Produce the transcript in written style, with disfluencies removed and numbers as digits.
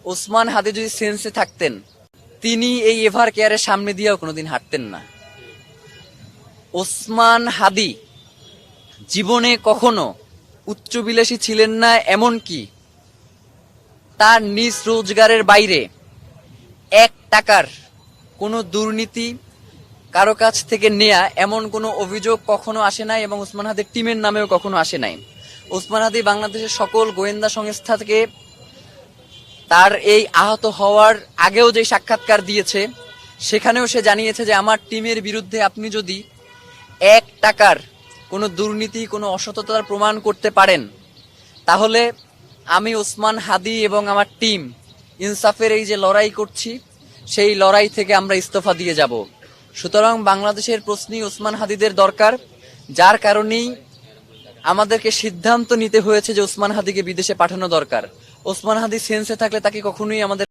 ওসমান হাদি যদি সেন্সে থাকতেন, তিনি এই এভার কেয়ারের সামনে দিয়েও কোনোদিন হাঁটতেন না। ওসমান হাদি জীবনে কখনো উচ্চবিলাসী ছিলেন না, এমনকি তার নিজ রোজগারের বাইরে 1 টাকার কোনো দুর্নীতি কারো কাছ থেকে নেয়া এমন কোনো অভিযোগ কখনো আসে নাই, এবং ওসমান হাদির টিমের নামেও কখনো আসে নাই। ওসমান হাদি বাংলাদেশের সকল গোয়েন্দা সংস্থা থেকে তার এই আহত হওয়ার আগেও যে সাক্ষাৎকার দিয়েছে, সেখানেও সে জানিয়েছে যে আমার টিমের বিরুদ্ধে আপনি যদি 1 টাকার কোনো দুর্নীতি, কোনো অসততার প্রমাণ করতে পারেন, তাহলে আমি ওসমান হাদি এবং আমার টিম ইনসাফের এই যে লড়াই করছি, সেই লড়াই থেকে আমরা ইস্তফা দিয়ে যাব। সুতরাং বাংলাদেশের প্রশ্নই ওসমান হাদিদের দরকার, যার কারণেই আমাদেরকে সিদ্ধান্ত নিতে হয়েছে যে ওসমান হাদিকে বিদেশে পাঠানো দরকার। ওসমান হাদি সেন্সে থাকলে তাকে কখনোই আমাদের